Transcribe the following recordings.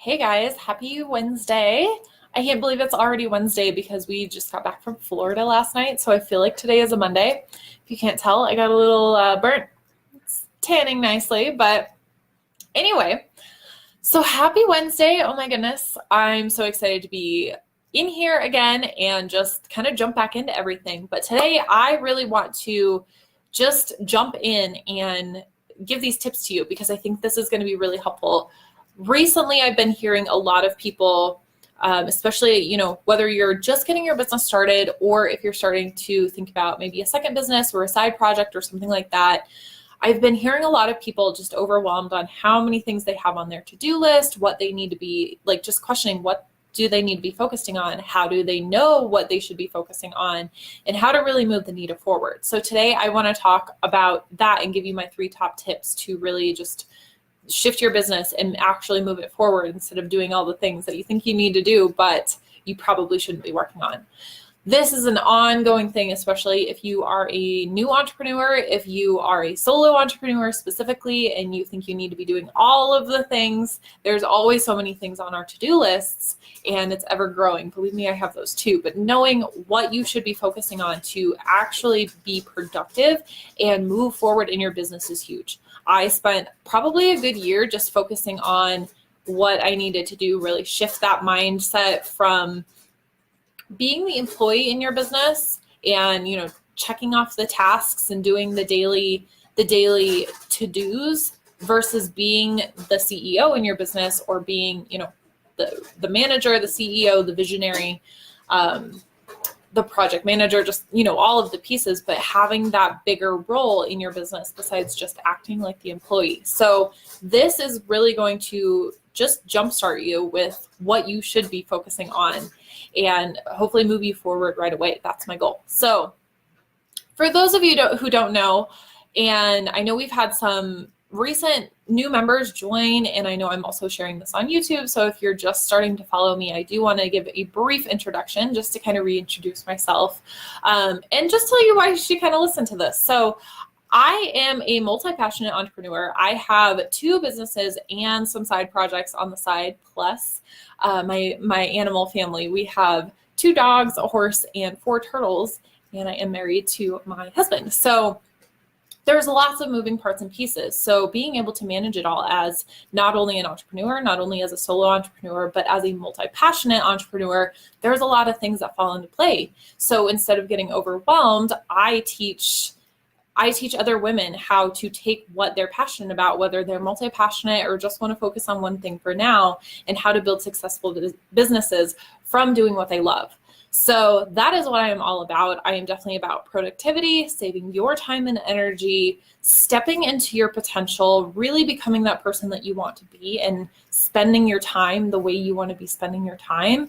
Hey guys, happy Wednesday. I can't believe it's already Wednesday because we just got back from Florida last night, so I feel like today is a Monday. If you can't tell, I got a little burnt. It's tanning nicely, but anyway, so happy Wednesday. Oh my goodness, I'm so excited to be in here again and just kind of jump back into everything. But today I really want to just jump in and give these tips to you because I think this is going to be really helpful. Recently, I've been hearing a lot of people, especially, whether you're just getting your business started or if you're starting to think about maybe a second business or a side project or something like that. I've been hearing a lot of people just overwhelmed on how many things they have on their to-do list, what they need to be like, just questioning what do they need to be focusing on? How do they know what they should be focusing on and how to really move the needle forward? So today I want to talk about that and give you my 3 top tips to really just shift your business and actually move it forward instead of doing all the things that you think you need to do, but you probably shouldn't be working on. This is an ongoing thing, especially if you are a new entrepreneur, if you are a solo entrepreneur specifically, and you think you need to be doing all of the things. There's always so many things on our to-do lists, and it's ever growing. Believe me, I have those too. But knowing what you should be focusing on to actually be productive and move forward in your business is huge. I spent probably a good year just focusing on what I needed to do, really shift that mindset from being the employee in your business and, checking off the tasks and doing the daily to-dos versus being the CEO in your business or being, the manager, the CEO, the visionary, the project manager, just, all of the pieces, but having that bigger role in your business besides just acting like the employee. So this is really going to just jumpstart you with what you should be focusing on and hopefully move you forward right away. That's my goal. So for those of you who don't know, and I know we've had some recent new members join, and I know I'm also sharing this on YouTube. So if you're just starting to follow me, I do want to give a brief introduction just to kind of reintroduce myself and just tell you why you should kind of listen to this. So I am a multi-passionate entrepreneur. I have 2 businesses and some side projects on the side, plus my animal family. We have 2 dogs, a horse, and 4 turtles, and I am married to my husband. So there's lots of moving parts and pieces. So being able to manage it all as not only an entrepreneur, not only as a solo entrepreneur, but as a multi-passionate entrepreneur, there's a lot of things that fall into play. So instead of getting overwhelmed, I teach other women how to take what they're passionate about, whether they're multi-passionate or just want to focus on one thing for now, and how to build successful businesses from doing what they love. So that is what I am all about. I am definitely about productivity, saving your time and energy, stepping into your potential, really becoming that person that you want to be and spending your time the way you want to be spending your time,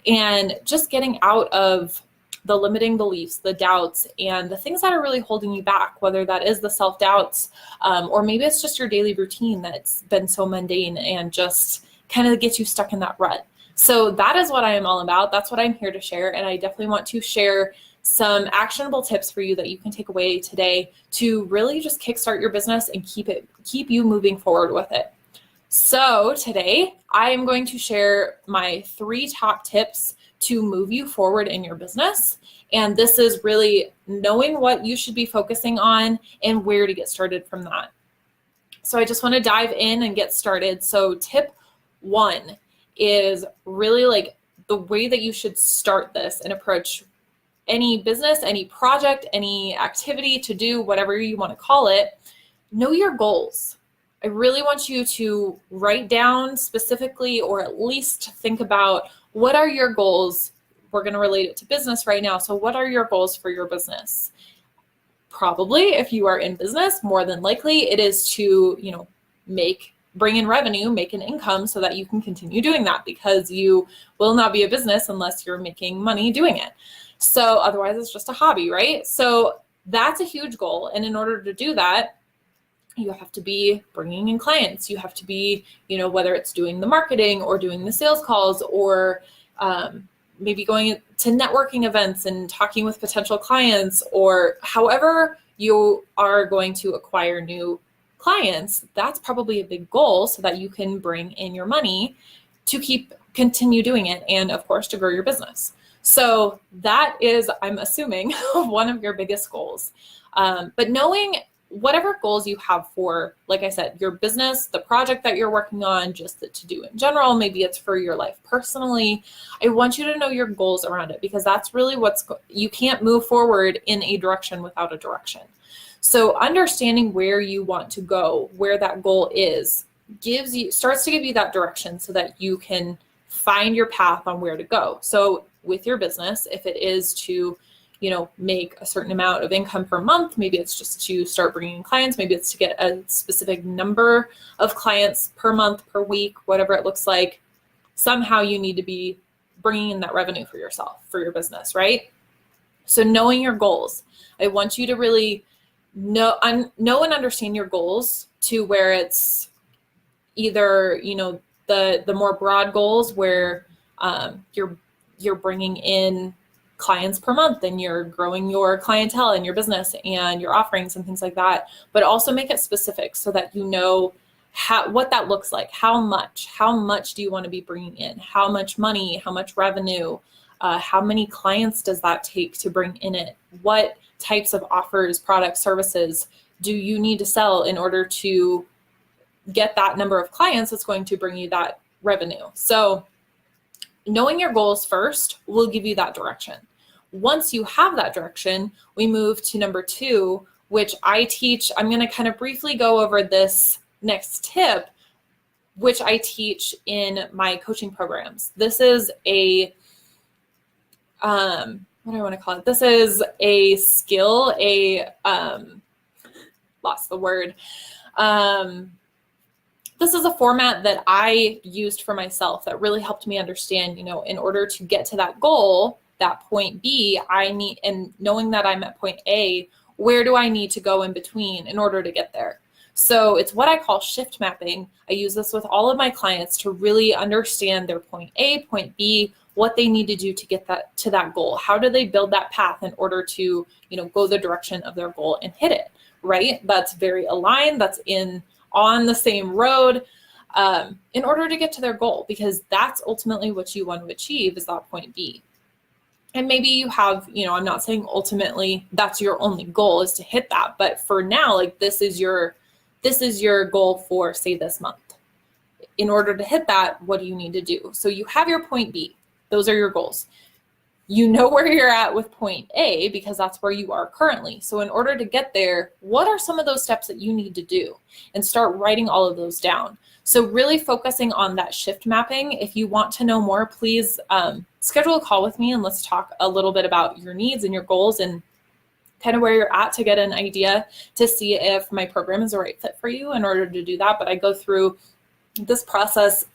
and just getting out of the limiting beliefs, the doubts, and the things that are really holding you back, whether that is the self-doubts or maybe it's just your daily routine that's been so mundane and just kind of gets you stuck in that rut. So that is what I am all about. That's what I'm here to share. And I definitely want to share some actionable tips for you that you can take away today to really just kickstart your business and keep you moving forward with it. So today I am going to share my 3 top tips to move you forward in your business. And this is really knowing what you should be focusing on and where to get started from that. So I just want to dive in and get started. So tip 1 is really like the way that you should start this and approach any business, any project, any activity to do, whatever you want to call it. Know your goals. I really want you to write down specifically, or at least think about, what are your goals? We're going to relate it to business right now. So what are your goals for your business? Probably, if you are in business, more than likely it is to, bring in revenue, make an income so that you can continue doing that, because you will not be a business unless you're making money doing it. So otherwise it's just a hobby, right? So that's a huge goal. And in order to do that, you have to be bringing in clients. You have to be, whether it's doing the marketing or doing the sales calls or maybe going to networking events and talking with potential clients, or however you are going to acquire new clients, that's probably a big goal so that you can bring in your money to continue doing it, and of course to grow your business. So that is, I'm assuming, one of your biggest goals. But knowing whatever goals you have for, like I said, your business, the project that you're working on, just the to-do in general, maybe it's for your life personally, I want you to know your goals around it, because that's really you can't move forward in a direction without a direction. So understanding where you want to go, where that goal is, starts to give you that direction so that you can find your path on where to go. So with your business, if it is to, make a certain amount of income per month, maybe it's just to start bringing in clients, maybe it's to get a specific number of clients per month, per week, whatever it looks like. Somehow you need to be bringing in that revenue for yourself, for your business, right? So knowing your goals, I want you to really know and understand your goals to where it's either, the more broad goals where you're bringing in clients per month and you're growing your clientele and your business and your offerings and things like that, but also make it specific so that you know what that looks like. How much do you want to be bringing in? How much money, how much revenue, how many clients does that take to bring in it? What types of offers, products, services do you need to sell in order to get that number of clients that's going to bring you that revenue? So knowing your goals first will give you that direction. Once you have that direction, we move to number 2, which I teach. I'm going to kind of briefly go over this next tip, which I teach in my coaching programs. This is what do I want to call it? This is a skill, lost the word. This is a format that I used for myself that really helped me understand, in order to get to that goal, that point B, and knowing that I'm at point A, where do I need to go in between in order to get there? So it's what I call shift mapping. I use this with all of my clients to really understand their point A, point B, what they need to do to get to that goal. How do they build that path in order to, go the direction of their goal and hit it, right? That's very aligned, that's on the same road, in order to get to their goal, because that's ultimately what you want to achieve, is that point B. And maybe you have, I'm not saying ultimately that's your only goal is to hit that, but for now, like this is your goal for, say, this month. In order to hit that, what do you need to do? So you have your point B. Those are your goals. You know where you're at with point A because that's where you are currently. So in order to get there, what are some of those steps that you need to do? And start writing all of those down. So really focusing on that shift mapping. If you want to know more, please schedule a call with me and let's talk a little bit about your needs and your goals and kind of where you're at to get an idea to see if my program is the right fit for you in order to do that. But I go through this process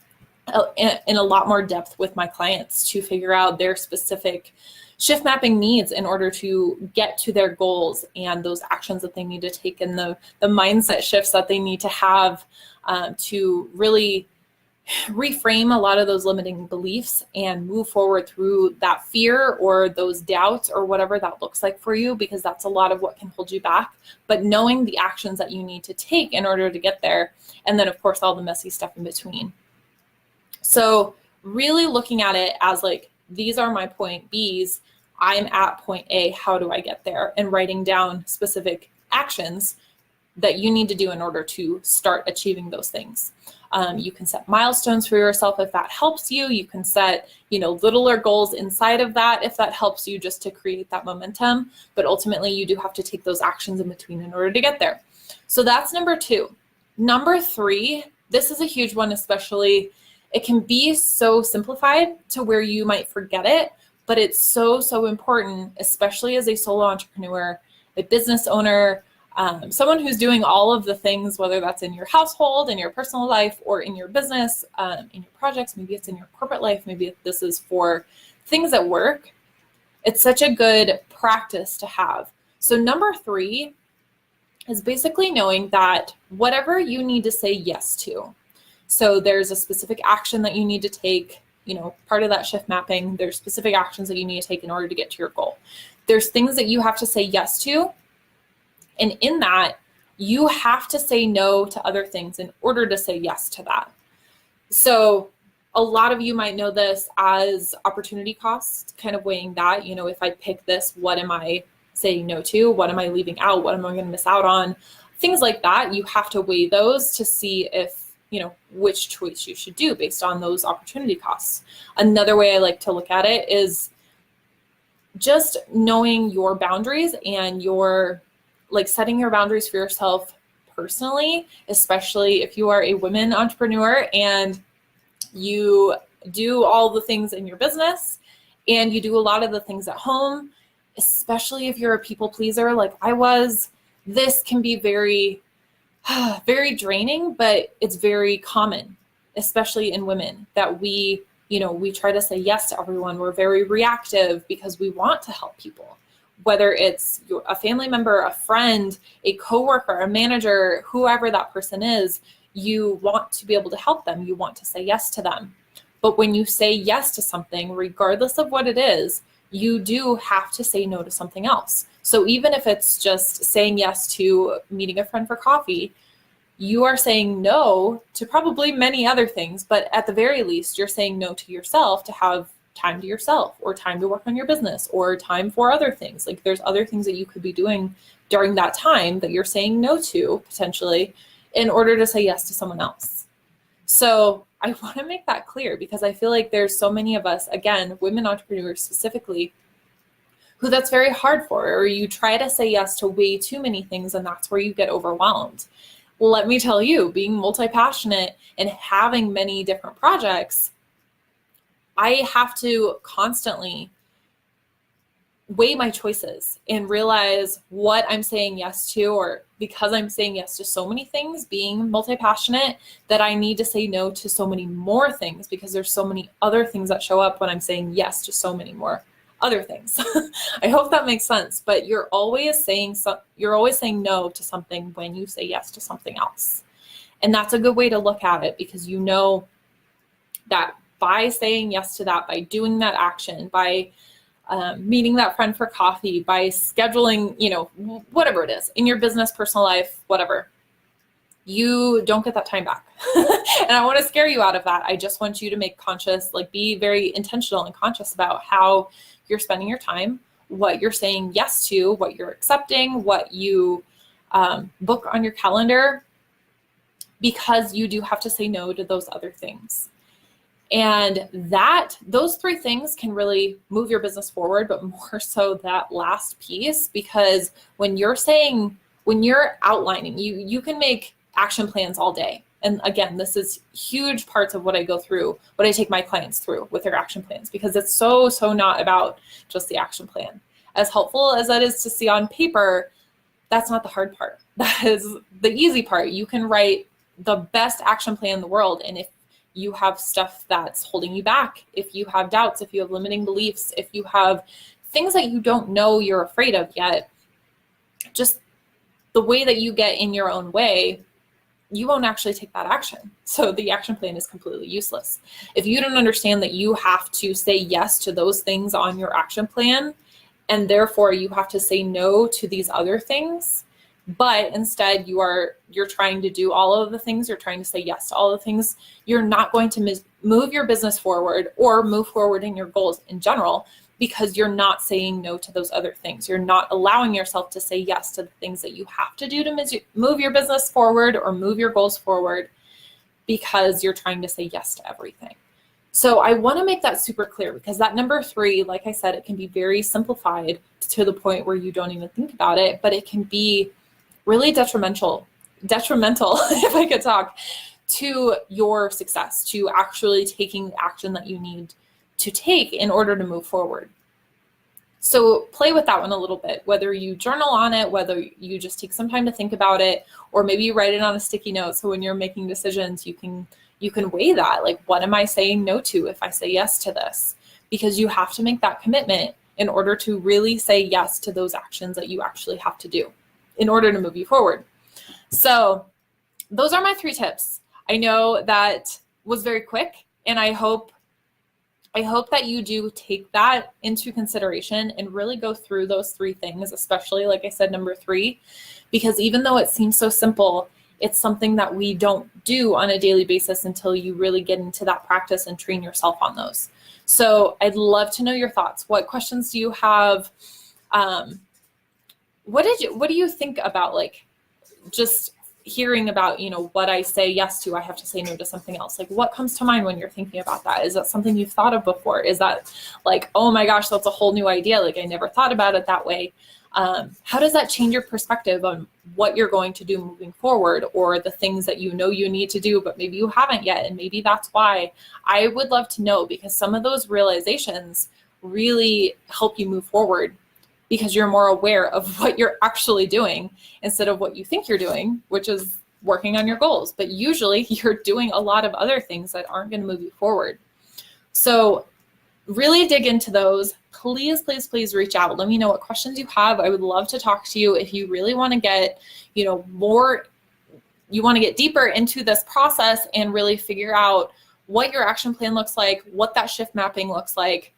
in a lot more depth with my clients to figure out their specific shift mapping needs in order to get to their goals and those actions that they need to take and the mindset shifts that they need to have to really reframe a lot of those limiting beliefs and move forward through that fear or those doubts or whatever that looks like for you, because that's a lot of what can hold you back. But knowing the actions that you need to take in order to get there, and then of course all the messy stuff in between. So really looking at it as like, these are my point B's, I'm at point A, how do I get there? And writing down specific actions that you need to do in order to start achieving those things. You can set milestones for yourself if that helps you. You can set, littler goals inside of that if that helps you, just to create that momentum. But ultimately, you do have to take those actions in between in order to get there. So that's number 2. Number 3, this is a huge one, especially. It can be so simplified to where you might forget it, but it's so, so important, especially as a solo entrepreneur, a business owner, someone who's doing all of the things, whether that's in your household, in your personal life, or in your business, in your projects, maybe it's in your corporate life, maybe this is for things at work. It's such a good practice to have. So number 3 is basically knowing that whatever you need to say yes to. So there's a specific action that you need to take, part of that shift mapping, there's specific actions that you need to take in order to get to your goal. There's things that you have to say yes to. And in that, you have to say no to other things in order to say yes to that. So a lot of you might know this as opportunity cost, kind of weighing that, if I pick this, what am I saying no to? What am I leaving out? What am I going to miss out on? Things like that. You have to weigh those to see if, which choice you should do based on those opportunity costs. Another way I like to look at it is just knowing your boundaries and setting your boundaries for yourself personally, especially if you are a women entrepreneur and you do all the things in your business and you do a lot of the things at home, especially if you're a people pleaser like I was. This can be very, very draining, but it's very common, especially in women, that we try to say yes to everyone. We're very reactive because we want to help people, whether it's a family member, a friend, a coworker, a manager, whoever that person is. You want to be able to help them. You want to say yes to them. But when you say yes to something, regardless of what it is, you do have to say no to something else. So even if it's just saying yes to meeting a friend for coffee, you are saying no to probably many other things, but at the very least, you're saying no to yourself to have time to yourself, or time to work on your business, or time for other things. Like, there's other things that you could be doing during that time that you're saying no to potentially in order to say yes to someone else. So I want to make that clear, because I feel like there's so many of us, again, women entrepreneurs specifically, who that's very hard for, or you try to say yes to way too many things, and that's where you get overwhelmed. Well, let me tell you, being multi-passionate and having many different projects, I have to constantly weigh my choices and realize what I'm saying yes to, or because I'm saying yes to so many things, being multi-passionate, that I need to say no to so many more things, because there's so many other things that show up when I'm saying yes to so many more other things. I hope that makes sense, but you're always saying no to something when you say yes to something else. And that's a good way to look at it, because you know that by saying yes to that, by doing that action, by meeting that friend for coffee, by scheduling, whatever it is in your business, personal life, whatever, you don't get that time back. And I want to scare you out of that. I just want you to make conscious, be very intentional and conscious about how you're spending your time, what you're saying yes to, what you're accepting, what you book on your calendar, because you do have to say no to those other things. And those three things can really move your business forward, but more so that last piece, because when you're outlining, you can make action plans all day. And again, this is huge parts of what I go through, what I take my clients through with their action plans, because it's so not about just the action plan. As helpful as that is to see on paper, that's not the hard part. That is the easy part. You can write the best action plan in the world, and if you have stuff that's holding you back, if you have doubts, if you have limiting beliefs, if you have things that you don't know you're afraid of yet, just the way that you get in your own way, you won't actually take that action. So the action plan is completely useless. If you don't understand that you have to say yes to those things on your action plan, and therefore you have to say no to these other things, but instead you're trying to do all of the things, you're trying to say yes to all the things, you're not going to move your business forward or move forward in your goals in general, because you're not saying no to those other things. You're not allowing yourself to say yes to the things that you have to do to move your business forward or move your goals forward, because you're trying to say yes to everything. So I want to make that super clear, because that number 3, like I said, it can be very simplified to the point where you don't even think about it, but it can be really detrimental, if I could talk, to your success, to actually taking the action that you need to take in order to move forward. So play with that one a little bit, whether you journal on it, whether you just take some time to think about it, or maybe you write it on a sticky note. So when you're making decisions, you can weigh that. What am I saying no to if I say yes to this? Because you have to make that commitment in order to really say yes to those actions that you actually have to do in order to move you forward. So those are my 3 tips. I know that was very quick, and I hope that you do take that into consideration and really go through those 3 things, especially, like I said, number 3, because even though it seems so simple, it's something that we don't do on a daily basis until you really get into that practice and train yourself on those. So I'd love to know your thoughts. What questions do you have? What do you think about, like, just hearing about, what I say yes to, I have to say no to something else? Like, what comes to mind when you're thinking about that? Is that something you've thought of before? Is that like, oh my gosh, that's a whole new idea. Like, I never thought about it that way. How does that change your perspective on what you're going to do moving forward, or the things that you need to do, but maybe you haven't yet? And maybe that's why. I would love to know, because some of those realizations really help you move forward, because you're more aware of what you're actually doing instead of what you think you're doing, which is working on your goals. But usually you're doing a lot of other things that aren't going to move you forward. So really dig into those. Please, please, please reach out. Let me know what questions you have. I would love to talk to you. If you really want to get, more, you want to get deeper into this process and really figure out what your action plan looks like, what that shift mapping looks like,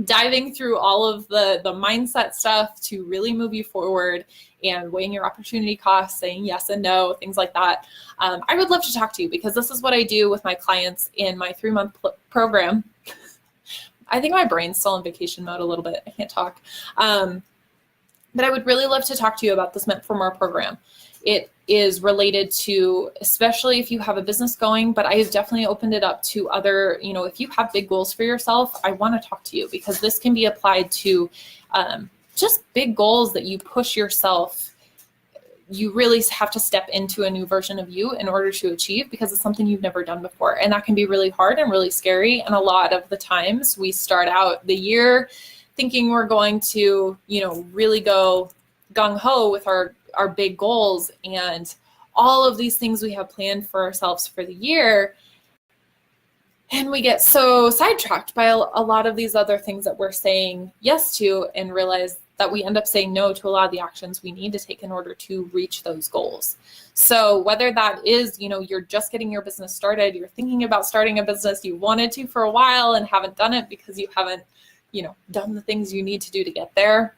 diving through all of the mindset stuff to really move you forward, and weighing your opportunity costs, saying yes and no, things like that. I would love to talk to you, because this is what I do with my clients in my 3-month program. I think my brain's still in vacation mode a little bit. I can't talk. But I would really love to talk to you about this Meant for More program. It is related to, especially if you have a business going, but I've definitely opened it up to other, if you have big goals for yourself, I want to talk to you, because this can be applied to just big goals that you push yourself. You really have to step into a new version of you in order to achieve, because it's something you've never done before. And that can be really hard and really scary. And a lot of the times we start out the year thinking we're going to, really go gung-ho with our big goals and all of these things we have planned for ourselves for the year. And we get so sidetracked by a lot of these other things that we're saying yes to, and realize that we end up saying no to a lot of the actions we need to take in order to reach those goals. So whether that is, you're just getting your business started, you're thinking about starting a business, you wanted to for a while and haven't done it because you haven't, done the things you need to do to get there.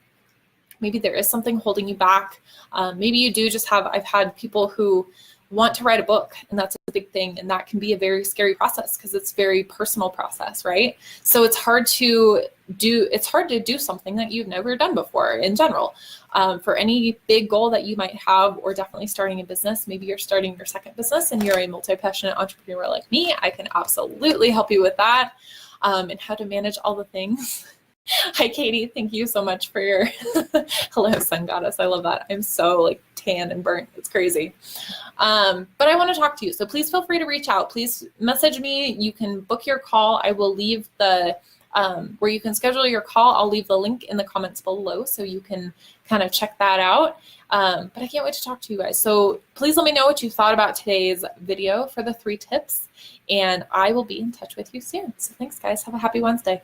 Maybe there is something holding you back. Maybe you do just have, I've had people who want to write a book, and that's a big thing. And that can be a very scary process, because it's a very personal process, right? So it's hard to do something that you've never done before in general. For any big goal that you might have, or definitely starting a business, maybe you're starting your second business and you're a multi-passionate entrepreneur like me, I can absolutely help you with that, and how to manage all the things. Hi, Katie. Thank you so much for your hello, sun goddess. I love that. I'm so tan and burnt. It's crazy. But I want to talk to you. So please feel free to reach out. Please message me. You can book your call. I will leave the where you can schedule your call. I'll leave the link in the comments below, so you can kind of check that out. But I can't wait to talk to you guys. So please let me know what you thought about today's video for the 3 tips, and I will be in touch with you soon. So thanks, guys. Have a happy Wednesday.